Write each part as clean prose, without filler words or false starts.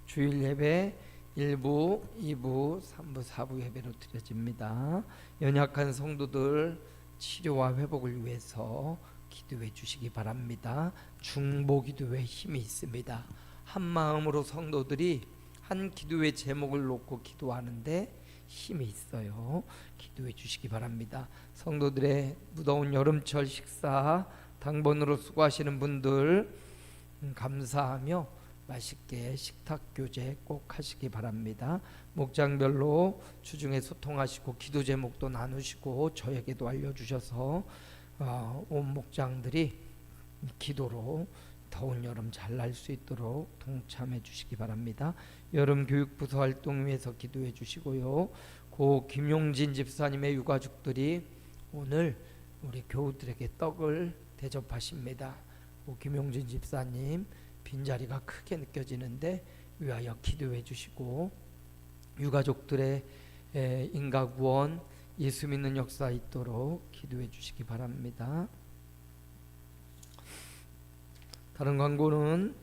주일 예배 1부, 2부, 3부, 4부 예배로 드려집니다. 연약한 성도들 치료와 회복을 위해서 기도해 주시기 바랍니다. 중보 기도에 힘이 있습니다. 한 마음으로 성도들이 한 기도의 제목을 놓고 기도하는데 힘이 있어요. 기도해 주시기 바랍니다. 성도들의 무더운 여름철 식사 당번으로 수고하시는 분들 감사하며 맛있게 식탁 교제 꼭 하시기 바랍니다. 목장별로 주중에 소통하시고 기도 제목도 나누시고 저에게도 알려주셔서 온 목장들이 기도로 더운 여름 잘 날 수 있도록 동참해 주시기 바랍니다. 여름 교육부서 활동 위해서 기도해 주시고요. 고 김용진 집사님의 유가족들이 오늘 우리 교우들에게 떡을 대접하십니다. 고 김용진 집사님 빈자리가 크게 느껴지는데 위하여 기도해 주시고 유가족들의 인가구원 예수 믿는 역사 있도록 기도해 주시기 바랍니다. 다른 광고는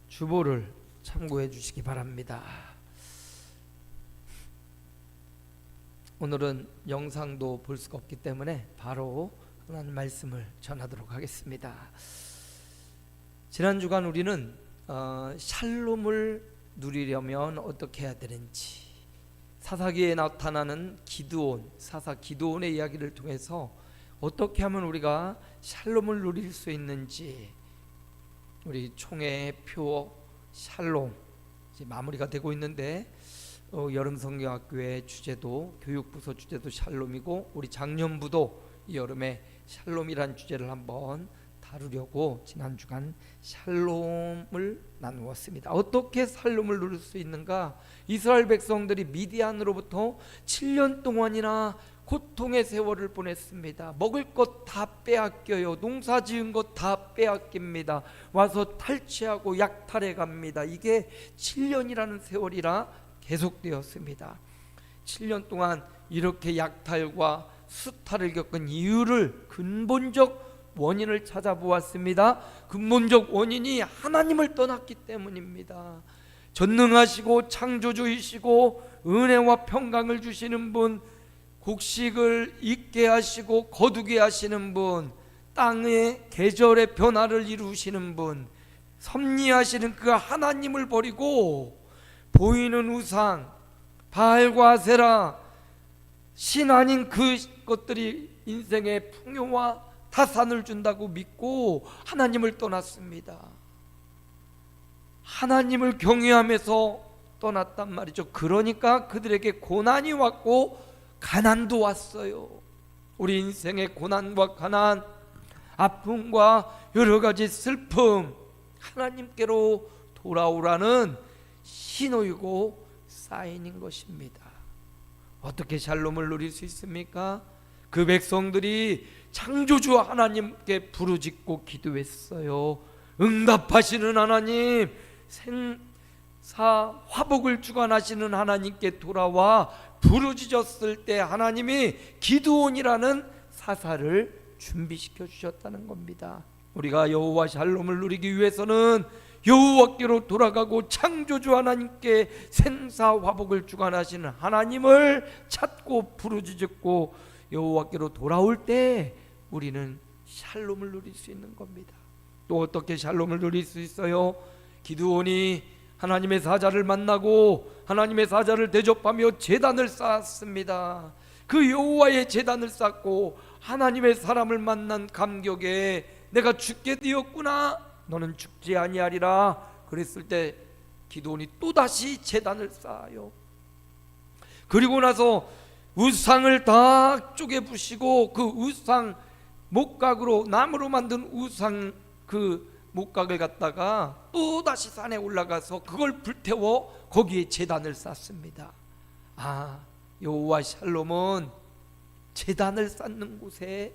주보를 참고해 주시기 바랍니다. 오늘은 영상도 볼 수가 없기 때문에 바로 하나님 말씀을 전하도록 하겠습니다. 지난 주간 우리는 샬롬을 누리려면 어떻게 해야 되는지, 사사기에 나타나는 기드온, 사사 기드온의 이야기를 통해서 어떻게 하면 우리가 샬롬을 누릴 수 있는지, 우리 총회의 표 샬롬 이제 마무리가 되고 있는데 여름 성경학교의 주제도 교육부서 주제도 샬롬이고 우리 작년부도 이 여름에 샬롬이란 주제를 한번 다루려고 지난 주간 샬롬을 나누었습니다. 어떻게 샬롬을 누릴 수 있는가? 이스라엘 백성들이 미디안으로부터 7년 동안이나 고통의 세월을 보냈습니다. 먹을 것 다 빼앗겨요. 농사 지은 것 다 빼앗깁니다. 와서 탈취하고 약탈해 갑니다. 이게 7년이라는 세월이라 계속되었습니다. 7년 동안 이렇게 약탈과 수탈을 겪은 이유를 근본적 원인을 찾아보았습니다. 근본적 원인이 하나님을 떠났기 때문입니다. 전능하시고 창조주이시고 은혜와 평강을 주시는 분, 곡식을 익게 하시고 거두게 하시는 분, 땅의 계절의 변화를 이루시는 분, 섭리하시는 그 하나님을 버리고 보이는 우상, 바알과 아세라, 신 아닌 그것들이 인생의 풍요와 타산을 준다고 믿고 하나님을 떠났습니다. 하나님을 경외하면서 떠났단 말이죠. 그러니까 그들에게 고난이 왔고 가난도 왔어요. 우리 인생의 고난과 가난, 아픔과 여러 가지 슬픔, 하나님께로 돌아오라는 신호이고 사인인 것입니다. 어떻게 샬롬을 누릴 수 있습니까? 그 백성들이 창조주 하나님께 부르짖고 기도했어요. 응답하시는 하나님, 생사 화복을 주관하시는 하나님께 돌아와 부르짖었을 때 하나님이 기드온이라는 사사를 준비시켜 주셨다는 겁니다. 우리가 여호와 샬롬을 누리기 위해서는 여호와께로 돌아가고 창조주 하나님께 생사 화복을 주관하시는 하나님을 찾고 부르짖고 여호와께로 돌아올 때 우리는 샬롬을 누릴 수 있는 겁니다. 또 어떻게 샬롬을 누릴 수 있어요? 기드온이 하나님의 사자를 만나고 하나님의 사자를 대접하며 제단을 쌓았습니다. 그 여호와의 제단을 쌓고 하나님의 사람을 만난 감격에 내가 죽게 되었구나, 너는 죽지 아니하리라 그랬을 때 기드온이 또다시 제단을 쌓아요. 그리고 나서 우상을 다 쪼개 부시고 그 우상 목각으로, 나무로 만든 우상 그 목각을 갖다가 또다시 산에 올라가서 그걸 불태워 거기에 제단을 쌓습니다. 여호와 샬롬은 제단을 쌓는 곳에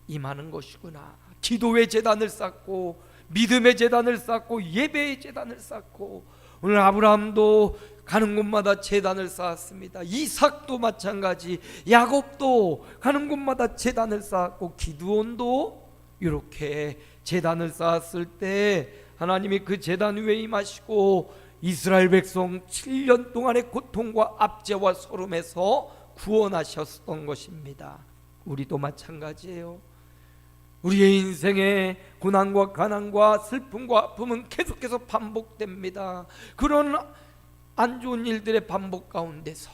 임하는 것이구나. 기도의 제단을 쌓고 믿음의 제단을 쌓고 예배의 제단을 쌓고, 오늘 아브라함도 가는 곳마다 제단을 쌓았습니다. 이삭도 마찬가지, 야곱도 가는 곳마다 제단을 쌓았고, 기드온도 이렇게 제단을 쌓았을 때 하나님이 그 제단 위에 임하시고 이스라엘 백성 7년 동안의 고통과 압제와 소름에서 구원하셨던 것입니다. 우리도 마찬가지예요. 우리의 인생에 고난과 가난과 슬픔과 아픔은 계속해서 반복됩니다. 그런 안 좋은 일들의 반복 가운데서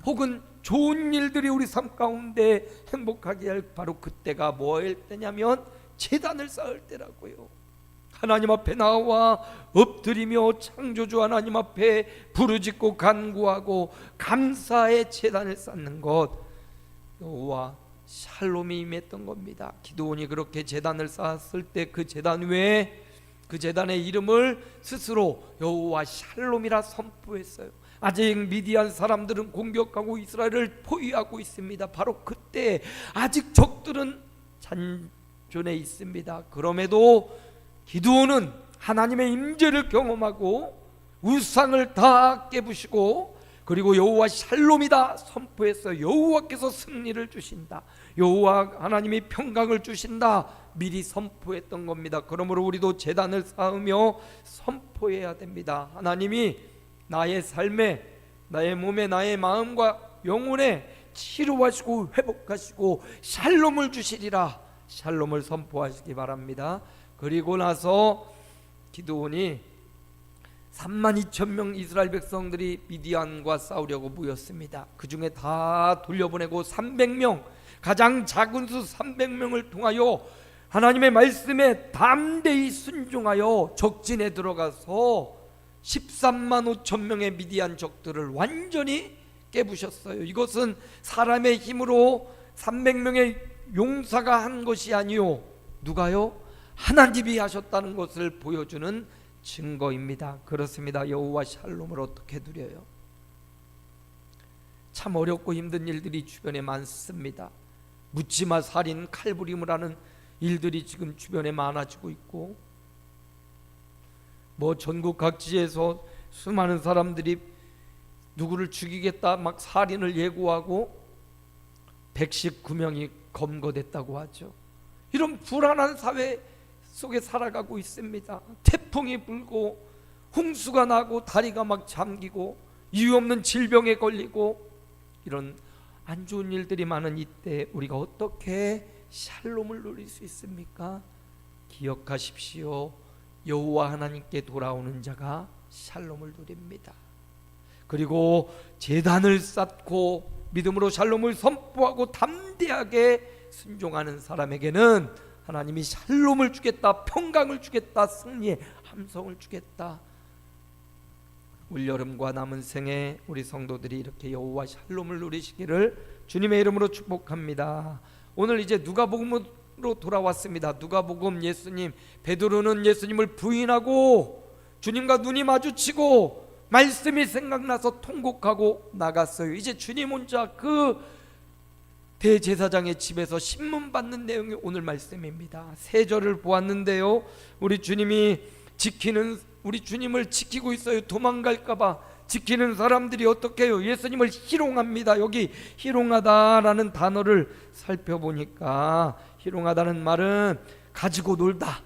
혹은 좋은 일들이 우리 삶 가운데 행복하게 할 바로 그때가 뭐일 때냐면 제단을 쌓을 때라고요. 하나님 앞에 나와 엎드리며 창조주 하나님 앞에 부르짖고 간구하고 감사의 제단을 쌓는 것, 여호와 샬롬이 임했던 겁니다. 기드온이 그렇게 제단을 쌓았을 때 그 제단 외에 그 제단의 이름을 스스로 여호와 샬롬이라 선포했어요. 아직 미디안 사람들은 공격하고 이스라엘을 포위하고 있습니다. 바로 그때 아직 적들은 잔존해 있습니다. 그럼에도 기드온은 하나님의 임재를 경험하고 우상을 다 깨부시고 그리고 여호와 샬롬이다 선포했어요. 여호와께서 승리를 주신다, 여호와 하나님이 평강을 주신다 미리 선포했던 겁니다. 그러므로 우리도 제단을 쌓으며 선포해야 됩니다. 하나님이 나의 삶에, 나의 몸에, 나의 마음과 영혼에 치료하시고 회복하시고 샬롬을 주시리라, 샬롬을 선포하시기 바랍니다. 그리고 나서 기드온이 32,000명 이스라엘 백성들이 미디안과 싸우려고 모였습니다. 그 중에 다 돌려보내고 300명, 가장 작은 수 300명을 통하여 하나님의 말씀에 담대히 순종하여 적진에 들어가서 13만 5천 명의 미디안 적들을 완전히 깨부셨어요. 이것은 사람의 힘으로 300명의 용사가 한 것이 아니요, 누가요? 하나님이 하셨다는 것을 보여주는 증거입니다. 그렇습니다. 여호와 샬롬을 어떻게 누려요? 참 어렵고 힘든 일들이 주변에 많습니다. 묻지마 살인, 칼부림을 하는 일들이 지금 주변에 많아지고 있고, 뭐 전국 각지에서 수많은 사람들이 누구를 죽이겠다 막 살인을 예고하고 119명이 검거됐다고 하죠. 이런 불안한 사회 속에 살아가고 있습니다. 태풍이 불고 홍수가 나고 다리가 막 잠기고 이유 없는 질병에 걸리고 이런 안 좋은 일들이 많은 이때 우리가 어떻게 샬롬을 누릴 수 있습니까? 기억하십시오. 여호와 하나님께 돌아오는 자가 샬롬을 누립니다. 그리고 제단을 쌓고 믿음으로 샬롬을 선포하고 담대하게 순종하는 사람에게는 하나님이 샬롬을 주겠다, 평강을 주겠다, 승리의 함성을 주겠다. 올여름과 남은 생에 우리 성도들이 이렇게 여호와 샬롬을 누리시기를 주님의 이름으로 축복합니다. 오늘 이제 누가복음으로 돌아왔습니다. 누가복음 예수님, 베드로는 예수님을 부인하고 주님과 눈이 마주치고 말씀이 생각나서 통곡하고 나갔어요. 이제 주님 혼자 그 대제사장의 집에서 신문 받는 내용이 오늘 말씀입니다. 세 절을 보았는데요, 우리 주님을 지키고 있어요. 도망갈까봐 지키는 사람들이 어떻게 해요? 예수님을 희롱합니다. 여기 희롱하다라는 단어를 살펴보니까 희롱하다는 말은 가지고 놀다,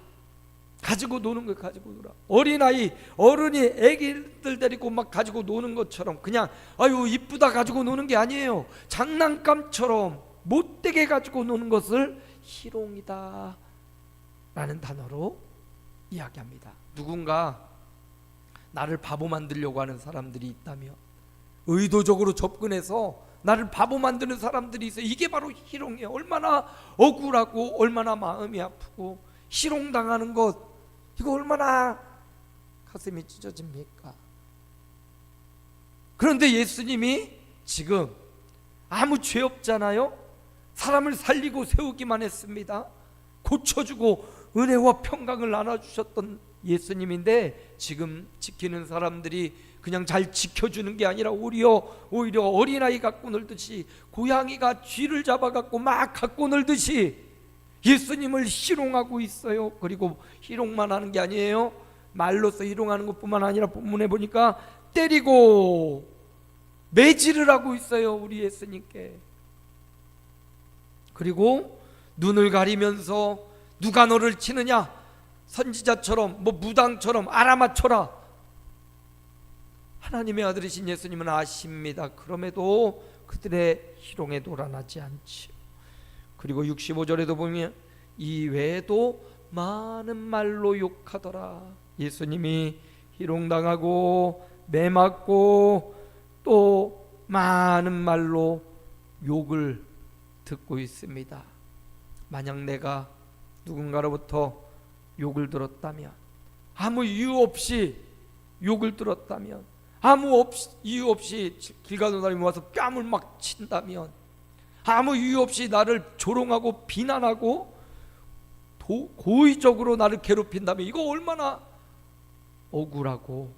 가지고 노는 거, 가지고 놀아. 어린아이, 어른이 애기들 데리고 막 가지고 노는 것처럼 그냥 아유 이쁘다 가지고 노는 게 아니에요. 장난감처럼 못되게 가지고 노는 것을 희롱이다 라는 단어로 이야기합니다. 누군가 나를 바보 만들려고 하는 사람들이 있다면, 의도적으로 접근해서 나를 바보 만드는 사람들이 있어요. 이게 바로 희롱이에요. 얼마나 억울하고 얼마나 마음이 아프고, 희롱당하는 것, 이거 얼마나 가슴이 찢어집니까? 그런데 예수님이 지금 아무 죄 없잖아요. 사람을 살리고 세우기만 했습니다. 고쳐주고 은혜와 평강을 나눠주셨던 예수님인데 지금 지키는 사람들이 그냥 잘 지켜주는 게 아니라 오히려 어린아이 갖고 놀듯이, 고양이가 쥐를 잡아갖고 막 갖고 놀듯이 예수님을 희롱하고 있어요. 그리고 희롱만 하는 게 아니에요. 말로써 희롱하는 것뿐만 아니라 본문에 보니까 때리고 매질을 하고 있어요, 우리 예수님께. 그리고 눈을 가리면서 누가 너를 치느냐, 선지자처럼 뭐 무당처럼 알아맞혀라, 하나님의 아들이신 예수님은 아십니다. 그럼에도 그들의 희롱에 놀아나지 않지요. 그리고 65절에도 보면 이 외에도 많은 말로 욕하더라. 예수님이 희롱당하고 매맞고 또 많은 말로 욕을 듣고 있습니다. 만약 내가 누군가로부터 욕을 들었다면, 아무 이유 없이 욕을 들었다면, 이유 없이 길 가는 사람이 와서 뺨을 막 친다면, 아무 이유 없이 나를 조롱하고 비난하고 고의적으로 나를 괴롭힌다면, 이거 얼마나 억울하고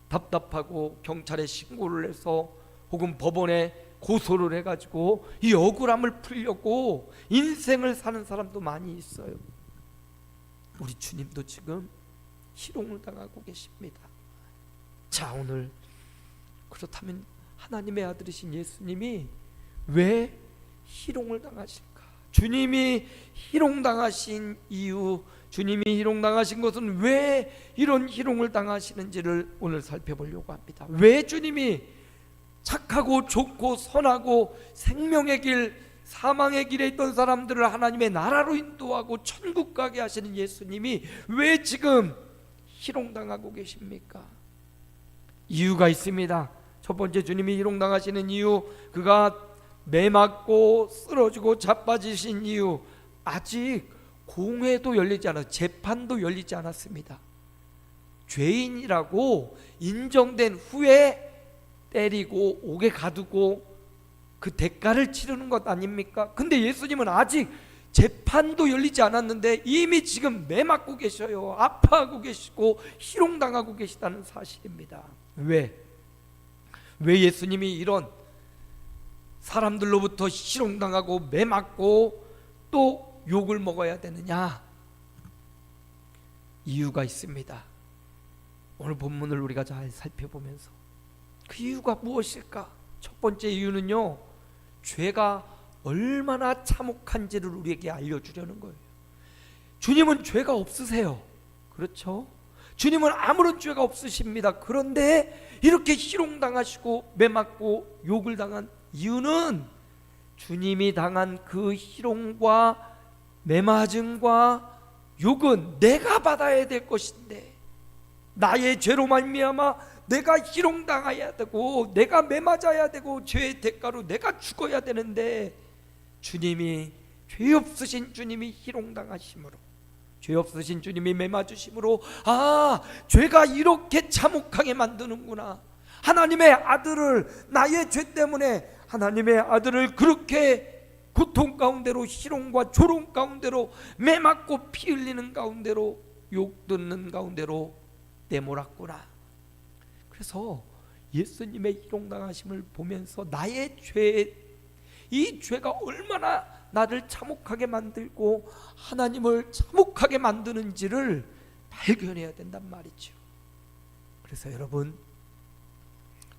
답답하고 경찰에 신고를 해서 혹은 법원에 고소를 해가지고 이 억울함을 풀려고 인생을 사는 사람도 많이 있어요. 우리 주님도 지금 희롱을 당하고 계십니다. 자, 오늘 그렇다면 하나님의 아들이신 예수님이 왜 희롱을 당하실까? 주님이 희롱당하신 이유, 주님이 희롱당하신 것은 왜 이런 희롱을 당하시는지를 오늘 살펴보려고 합니다. 왜 주님이 착하고 좋고 선하고 생명의 길, 사망의 길에 있던 사람들을 하나님의 나라로 인도하고 천국 가게 하시는 예수님이 왜 지금 희롱당하고 계십니까? 이유가 있습니다. 첫 번째, 주님이 희롱당하시는 이유, 그가 매맞고 쓰러지고 자빠지신 이유, 아직 공회도 열리지 않았, 재판도 열리지 않았습니다. 죄인이라고 인정된 후에 때리고 옥에 가두고 그 대가를 치르는 것 아닙니까? 근데 예수님은 아직 재판도 열리지 않았는데 이미 지금 매맞고 계셔요. 아파하고 계시고 희롱당하고 계시다는 사실입니다. 왜 예수님이 이런 사람들로부터 희롱당하고 매맞고 또 욕을 먹어야 되느냐? 이유가 있습니다. 오늘 본문을 우리가 잘 살펴보면서 그 이유가 무엇일까? 첫 번째 이유는요, 죄가 얼마나 참혹한지를 우리에게 알려주려는 거예요. 주님은 죄가 없으세요. 그렇죠? 주님은 아무런 죄가 없으십니다. 그런데 이렇게 희롱당하시고 매맞고 욕을 당한 이유는 주님이 당한 그 희롱과 매맞음과 욕은 내가 받아야 될 것인데, 나의 죄로 말미암아 내가 희롱당해야 되고 내가 매맞아야 되고 죄의 대가로 내가 죽어야 되는데, 주님이 죄 없으신 주님이 희롱당하심으로, 죄 없으신 주님이 매맞으심으로, 아, 죄가 이렇게 참혹하게 만드는구나. 하나님의 아들을, 나의 죄 때문에 하나님의 아들을 그렇게 고통 가운데로, 희롱과 조롱 가운데로, 매맞고 피 흘리는 가운데로, 욕 듣는 가운데로 내몰았구나. 그래서 예수님의 희롱당하심을 보면서 나의 죄, 이 죄가 얼마나 나를 참혹하게 만들고 하나님을 참혹하게 만드는지를 발견해야 된단 말이죠. 그래서 여러분,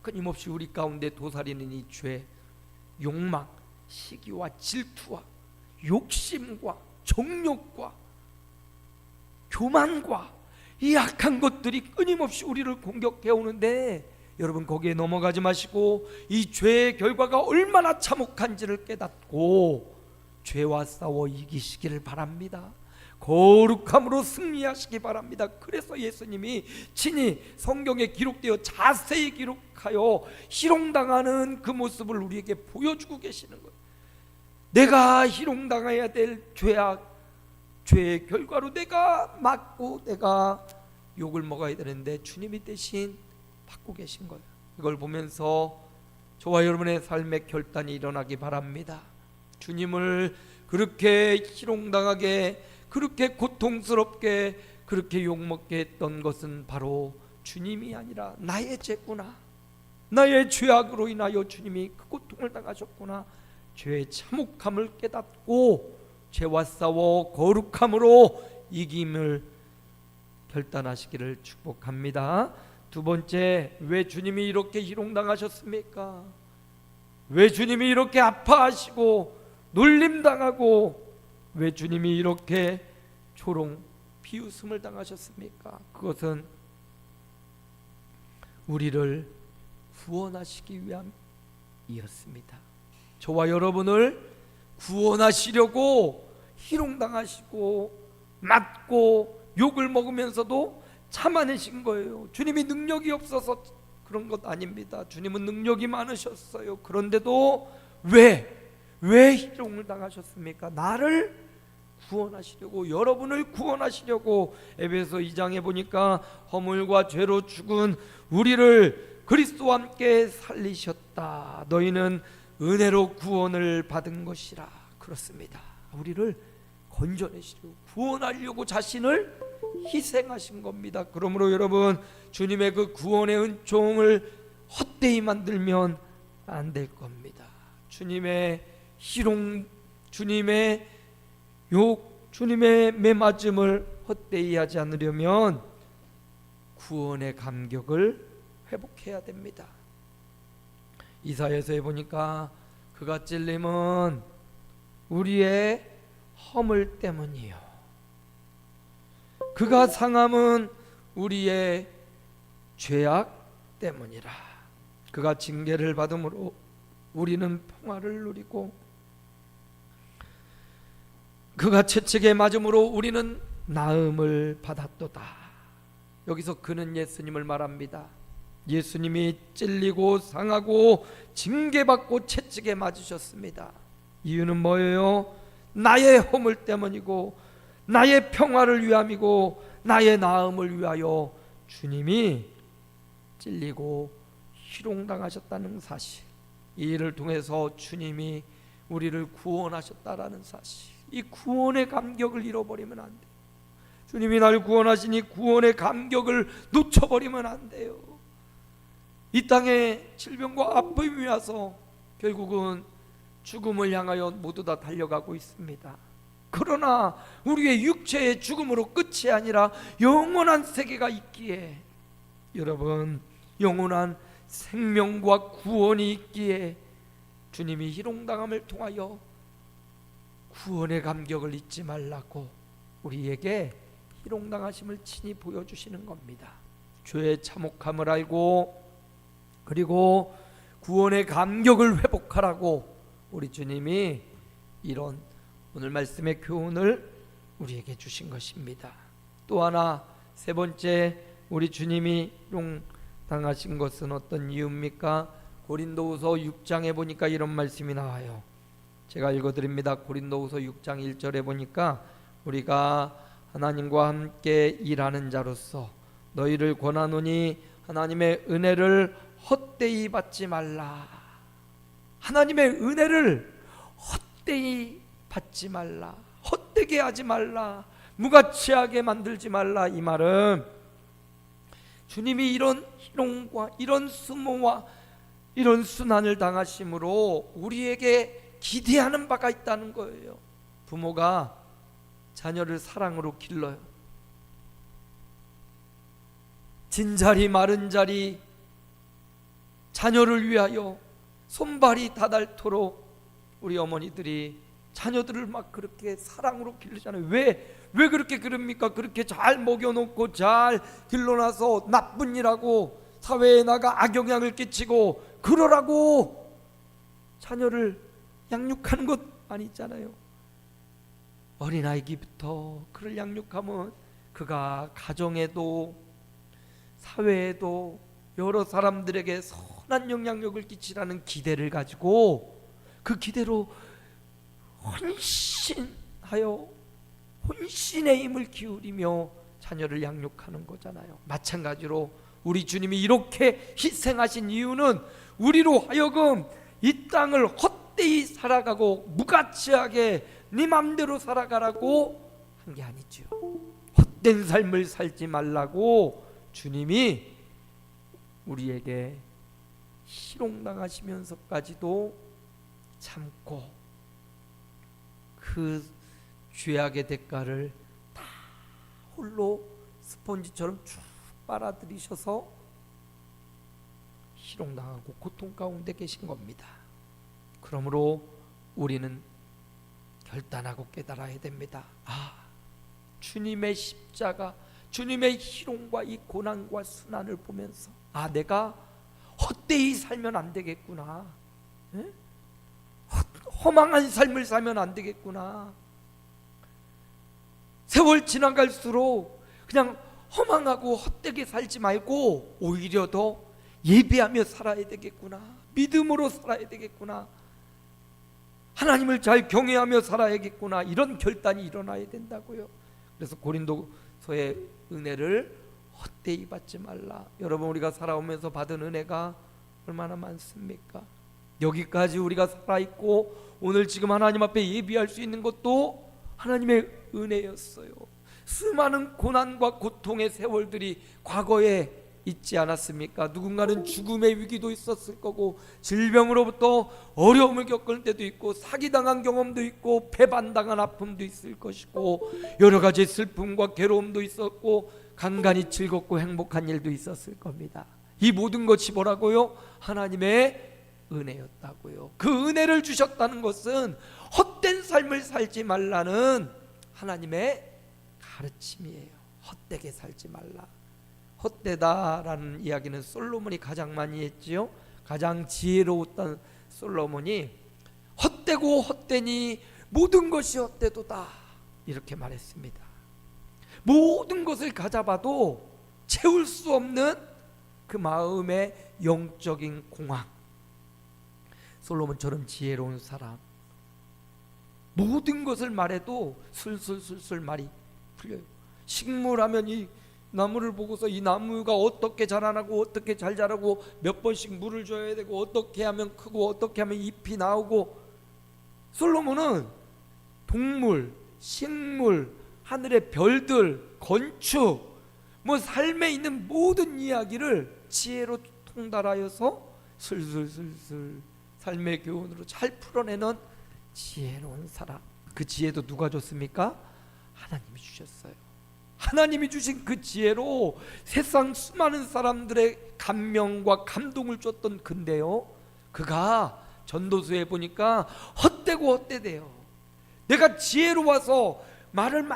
끊임없이 우리 가운데 도사리는 이 죄, 욕망, 시기와 질투와 욕심과 정욕과 교만과 이 악한 것들이 끊임없이 우리를 공격해 오는데, 여러분 거기에 넘어가지 마시고 이 죄의 결과가 얼마나 참혹한지를 깨닫고 죄와 싸워 이기시기를 바랍니다. 거룩함으로 승리하시기 바랍니다. 그래서 예수님이 친히 성경에 기록되어 자세히 기록하여 희롱당하는 그 모습을 우리에게 보여주고 계시는 거예요. 내가 희롱당해야 될 죄악, 죄의 결과로 내가 맞고 내가 욕을 먹어야 되는데 주님이 대신 받고 계신 거예요. 이걸 보면서 저와 여러분의 삶의 결단이 일어나기 바랍니다. 주님을 그렇게 희롱당하게, 그렇게 고통스럽게, 그렇게 욕먹게 했던 것은 바로 주님이 아니라 나의 죄구나. 나의 죄악으로 인하여 주님이 그 고통을 당하셨구나. 죄의 참혹함을 깨닫고 죄와 싸워 거룩함으로 이김을 결단하시기를 축복합니다. 두 번째, 왜 주님이 이렇게 희롱당하셨습니까? 왜 주님이 이렇게 아파하시고 놀림당하고 왜 주님이 이렇게 조롱, 비웃음을 당하셨습니까? 그것은 우리를 구원하시기 위함이었습니다. 저와 여러분을 구원하시려고 희롱당하시고 맞고 욕을 먹으면서도 참아내신 거예요. 주님이 능력이 없어서 그런 것 아닙니다. 주님은 능력이 많으셨어요. 그런데도 왜 희롱을 당하셨습니까? 나를 구원하시려고, 여러분을 구원하시려고. 에베소 2장에 보니까 허물과 죄로 죽은 우리를 그리스도와 함께 살리셨다. 너희는 은혜로 구원을 받은 것이라. 그렇습니다. 우리를 건져내시려고, 구원하려고 자신을 희생하신 겁니다. 그러므로 여러분, 주님의 그 구원의 은총을 헛되이 만들면 안 될 겁니다. 주님의 희롱, 주님의 욕, 주님의 매맞음을 헛되이 하지 않으려면 구원의 감격을 회복해야 됩니다. 이사야서에 보니까 그가 찔림은 우리의 허물 때문이요, 그가 상함은 우리의 죄악 때문이라. 그가 징계를 받음으로 우리는 평화를 누리고, 그가 채찍에 맞음으로 우리는 나음을 받았도다. 여기서 그는 예수님을 말합니다. 예수님이 찔리고 상하고 징계받고 채찍에 맞으셨습니다. 이유는 뭐예요? 나의 허물 때문이고 나의 평화를 위함이고 나의 나음을 위하여 주님이 찔리고 희롱당하셨다는 사실, 이 일을 통해서 주님이 우리를 구원하셨다라는 사실, 이 구원의 감격을 잃어버리면 안 돼요. 주님이 날 구원하시니 구원의 감격을 놓쳐버리면 안 돼요. 이 땅에 질병과 아픔이 와서 결국은 죽음을 향하여 모두 다 달려가고 있습니다. 그러나 우리의 육체의 죽음으로 끝이 아니라 영원한 세계가 있기에, 여러분, 영원한 생명과 구원이 있기에 주님이 희롱당함을 통하여 구원의 감격을 잊지 말라고 우리에게 희롱당하심을 친히 보여주시는 겁니다. 죄의 참혹함을 알고 그리고 구원의 감격을 회복하라고 우리 주님이 이런 오늘 말씀의 교훈을 우리에게 주신 것입니다. 또 하나, 세 번째, 우리 주님이 희롱당하신 것은 어떤 이유입니까? 고린도후서 6장에 보니까 이런 말씀이 나와요. 제가 읽어드립니다. 고린도후서 6장 1절에 보니까 우리가 하나님과 함께 일하는 자로서 너희를 권하노니 하나님의 은혜를 헛되이 받지 말라. 하나님의 은혜를 헛되이 받지 말라, 헛되게 하지 말라, 무가치하게 만들지 말라. 이 말은 주님이 이런 희롱과 이런 수모와 이런 순환을 당하심으로 우리에게 기대하는 바가 있다는 거예요. 부모가 자녀를 사랑으로 길러요. 진자리 마른 자리 자녀를 위하여 손발이 다닳도록 우리 어머니들이 자녀들을 막 그렇게 사랑으로 기르잖아요. 왜 그렇게 그럽니까? 그렇게 잘 먹여놓고 잘 길러놔서 나쁜 일하고 사회에 나가 악영향을 끼치고 그러라고 자녀를 양육하는 것 아니잖아요. 어린아이기부터 그를 양육하면 그가 가정에도 사회에도 여러 사람들에게 선한 영향력을 끼치라는 기대를 가지고 그 기대로 헌신하여 혼신의 힘을 기울이며 자녀를 양육하는 거잖아요. 마찬가지로 우리 주님이 이렇게 희생하신 이유는 우리로 하여금 이 땅을 헛되이 살아가고 무가치하게 네 맘대로 살아가라고 한 게 아니죠. 헛된 삶을 살지 말라고 주님이 우리에게 희롱당하시면서까지도 참고 그 죄악의 대가를 다 홀로 스펀지처럼 쭉 빨아들이셔서 희롱당하고 고통 가운데 계신 겁니다. 그러므로 우리는 결단하고 깨달아야 됩니다. 주님의 십자가, 주님의 희롱과 이 고난과 순환을 보면서 내가 헛되이 살면 안 되겠구나. 예? 허망한 삶을 살면 안 되겠구나. 세월 지나갈수록 그냥 허망하고 헛되게 살지 말고 오히려 더 예배하며 살아야 되겠구나. 믿음으로 살아야 되겠구나. 하나님을 잘 경외하며 살아야겠구나. 이런 결단이 일어나야 된다고요. 그래서 고린도서의 은혜를 헛되이 받지 말라. 여러분, 우리가 살아오면서 받은 은혜가 얼마나 많습니까? 여기까지 우리가 살아있고 오늘 지금 하나님 앞에 예비할 수 있는 것도 하나님의 은혜였어요. 수많은 고난과 고통의 세월들이 과거에 있지 않았습니까? 누군가는 죽음의 위기도 있었을 거고, 질병으로부터 어려움을 겪을 때도 있고, 사기당한 경험도 있고, 배반당한 아픔도 있을 것이고, 여러 가지 슬픔과 괴로움도 있었고, 간간히 즐겁고 행복한 일도 있었을 겁니다. 이 모든 것이 뭐라고요? 하나님의 은혜였다고요. 그 은혜를 주셨다는 것은 헛된 삶을 살지 말라는 하나님의 가르침이에요. 헛되게 살지 말라. 헛되다라는 이야기는 솔로몬이 가장 많이 했지요. 가장 지혜로웠던 솔로몬이 헛되고 헛되니 모든 것이 헛되도다 이렇게 말했습니다. 모든 것을 가져봐도 채울 수 없는 그 마음의 영적인 공황. 솔로몬처럼 지혜로운 사람, 모든 것을 말해도 술술술술 말이 풀려요. 식물하면 이 나무를 보고서 이 나무가 어떻게 자라나고 어떻게 잘 자라고 몇 번씩 물을 줘야 되고 어떻게 하면 크고 어떻게 하면 잎이 나오고, 솔로몬은 동물, 식물, 하늘의 별들, 건축, 뭐 삶에 있는 모든 이야기를 지혜로 통달하여서 술술술술 삶의 교훈으로 잘 풀어내는 지혜로운 사람. 그 지혜도 누가 줬습니까? 하나님이 주셨어요. 하나님이 주신 그 지혜로 세상 수많은 사람들의 감명과 감동을 줬던 근데요, 그가 전도서에 보니까 헛되고 헛되대요. 내가 지혜로워서 말을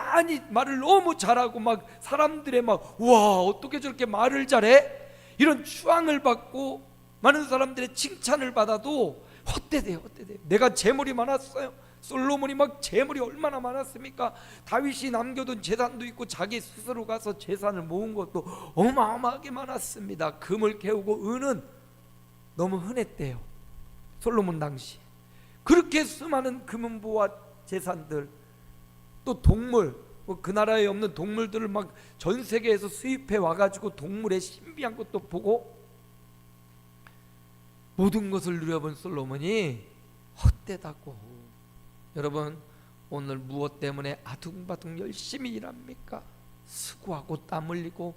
너무 잘하고 막 사람들의 막 우와 어떻게 저렇게 말을 잘해? 이런 추앙을 받고 많은 사람들의 칭찬을 받아도 헛되대요. 내가 재물이 많았어요. 솔로몬이 막 재물이 얼마나 많았습니까? 다윗이 남겨둔 재산도 있고 자기 스스로 가서 재산을 모은 것도 어마어마하게 많았습니다. 금을 캐우고 은은 너무 흔했대요. 솔로몬 당시 그렇게 수많은 금은보화 재산들, 또 동물, 그 나라에 없는 동물들을 막 전 세계에서 수입해 와가지고 동물의 신비한 것도 보고 모든 것을 누려본 솔로몬이 헛되다고. 여러분, 오늘 무엇 때문에 아둥바둥 열심히 일합니까? 수고하고 땀 흘리고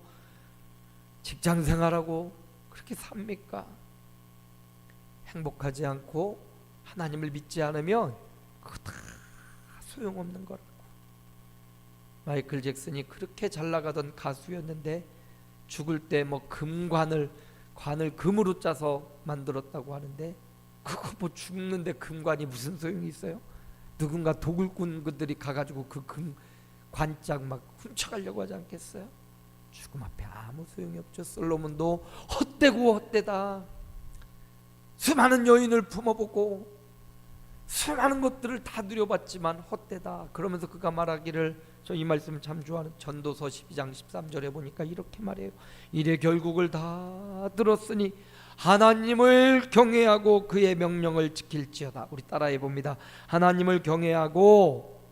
직장생활하고 그렇게 삽니까? 행복하지 않고 하나님을 믿지 않으면 그거 다 소용없는 거라고. 마이클 잭슨이 그렇게 잘 나가던 가수였는데 죽을 때 뭐 관을 금으로 짜서 만들었다고 하는데, 그거 뭐 죽는데 금관이 무슨 소용이 있어요? 누군가 도굴꾼들이 가가지고 그 금 관짝 막 훔쳐가려고 하지 않겠어요? 죽음 앞에 아무 소용이 없죠. 솔로몬도 헛되고 헛되다. 수많은 여인을 품어보고 수많은 것들을 다 누려봤지만 헛되다. 그러면서 그가 말하기를, 저 이 말씀 참 좋아하는 전도서 12장 13절에 보니까 이렇게 말해요. 이래 결국을 다 들었으니 하나님을 경외하고 그의 명령을 지킬지어다. 우리 따라해 봅니다. 하나님을 경외하고,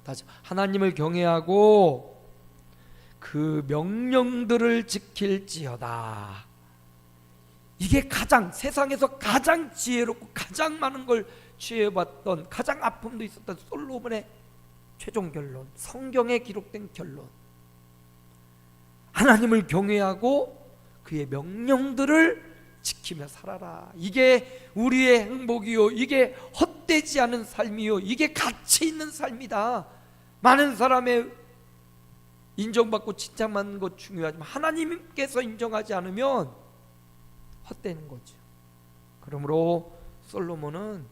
다시 하나님을 경외하고 그 명령들을 지킬지어다. 이게 가장 세상에서 가장 지혜롭고 가장 많은 걸 취해봤던, 가장 아픔도 있었던 솔로몬의 최종 결론, 성경에 기록된 결론. 하나님을 경외하고 그의 명령들을 지키며 살아라. 이게 우리의 행복이요, 이게 헛되지 않은 삶이요, 이게 가치 있는 삶이다. 많은 사람의 인정받고 칭찬받는 것 중요하지만 하나님께서 인정하지 않으면 헛되는 거죠. 그러므로 솔로몬은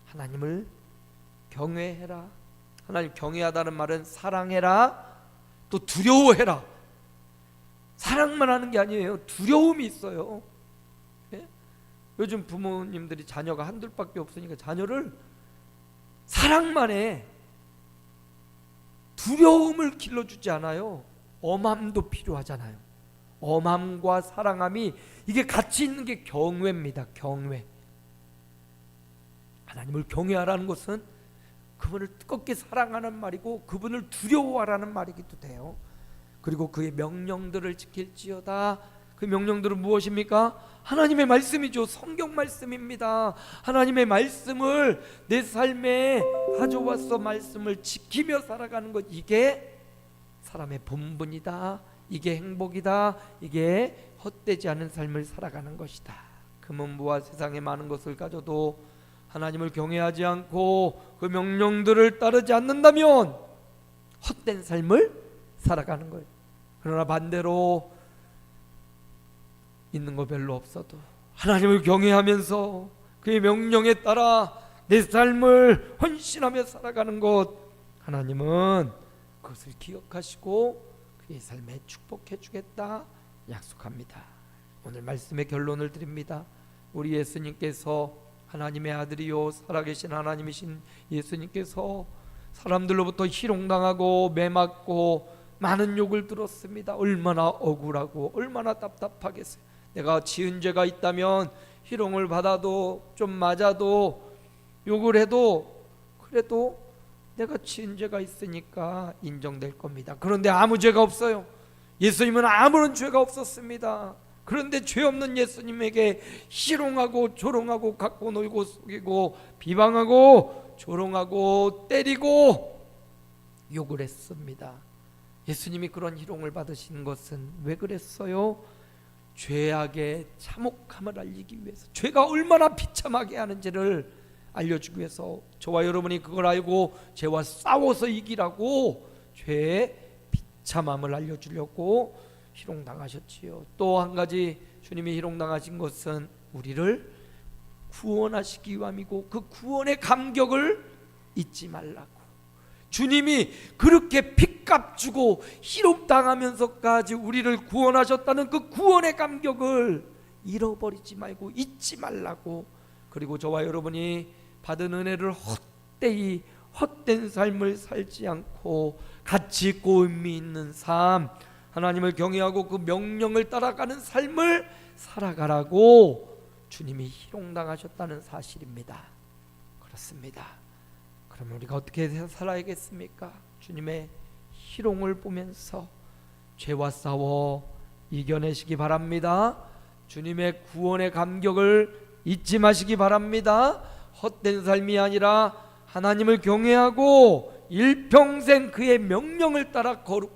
하나님을 경외해라. 하나님 경외하다는 말은 사랑해라, 또 두려워해라. 사랑만 하는 게 아니에요. 두려움이 있어요. 예? 요즘 부모님들이 자녀가 한둘밖에 없으니까 자녀를 사랑만 해. 두려움을 길러주지 않아요. 엄함도 필요하잖아요. 엄함과 사랑함이 이게 같이 있는 게 경외입니다. 경외. 하나님을 경외하라는 것은 그분을 뜨겁게 사랑하는 말이고 그분을 두려워하라는 말이기도 돼요. 그리고 그의 명령들을 지킬지어다. 그 명령들은 무엇입니까? 하나님의 말씀이죠. 성경 말씀입니다. 하나님의 말씀을 내 삶에 가져와서 말씀을 지키며 살아가는 것, 이게 사람의 본분이다. 이게 행복이다. 이게 헛되지 않은 삶을 살아가는 것이다. 금은부와 세상의 많은 것을 가져도 하나님을 경외하지 않고 그 명령들을 따르지 않는다면 헛된 삶을 살아가는 거예요. 그러나 반대로 있는 거 별로 없어도 하나님을 경외하면서 그의 명령에 따라 내 삶을 헌신하며 살아가는 것, 하나님은 그것을 기억하시고 그의 삶에 축복해 주겠다 약속합니다. 오늘 말씀의 결론을 드립니다. 우리 예수님께서 하나님의 아들이요 살아계신 하나님이신 예수님께서 사람들로부터 희롱당하고 매맞고 많은 욕을 들었습니다. 얼마나 억울하고 얼마나 답답하겠어요. 내가 지은 죄가 있다면 희롱을 받아도 좀 맞아도 욕을 해도 그래도 내가 지은 죄가 있으니까 인정될 겁니다. 그런데 아무 죄가 없어요. 예수님은 아무런 죄가 없었습니다. 그런데 죄 없는 예수님에게 희롱하고 조롱하고 갖고 놀고 속이고 비방하고 조롱하고 때리고 욕을 했습니다. 예수님이 그런 희롱을 받으신 것은 왜 그랬어요? 죄악의 참혹함을 알리기 위해서, 죄가 얼마나 비참하게 하는지를 알려주기 위해서, 저와 여러분이 그걸 알고 죄와 싸워서 이기라고 죄의 비참함을 알려주려고 희롱당하셨지요. 또 한 가지 주님이 희롱당하신 것은 우리를 구원하시기 위함이고 그 구원의 감격을 잊지 말라고. 주님이 그렇게 핏값 주고 희롱당하면서까지 우리를 구원하셨다는 그 구원의 감격을 잃어버리지 말고 잊지 말라고. 그리고 저와 여러분이 받은 은혜를 헛되이 헛된 삶을 살지 않고 가치 있고 의미 있는 삶, 하나님을 경외하고 그 명령을 따라가는 삶을 살아가라고 주님이 희롱당하셨다는 사실입니다. 그렇습니다. 그러면 우리가 어떻게 살아야겠습니까? 주님의 희롱을 보면서 죄와 싸워 이겨내시기 바랍니다. 주님의 구원의 감격을 잊지 마시기 바랍니다. 헛된 삶이 아니라 하나님을 경외하고 일평생 그의 명령을 따라 거룩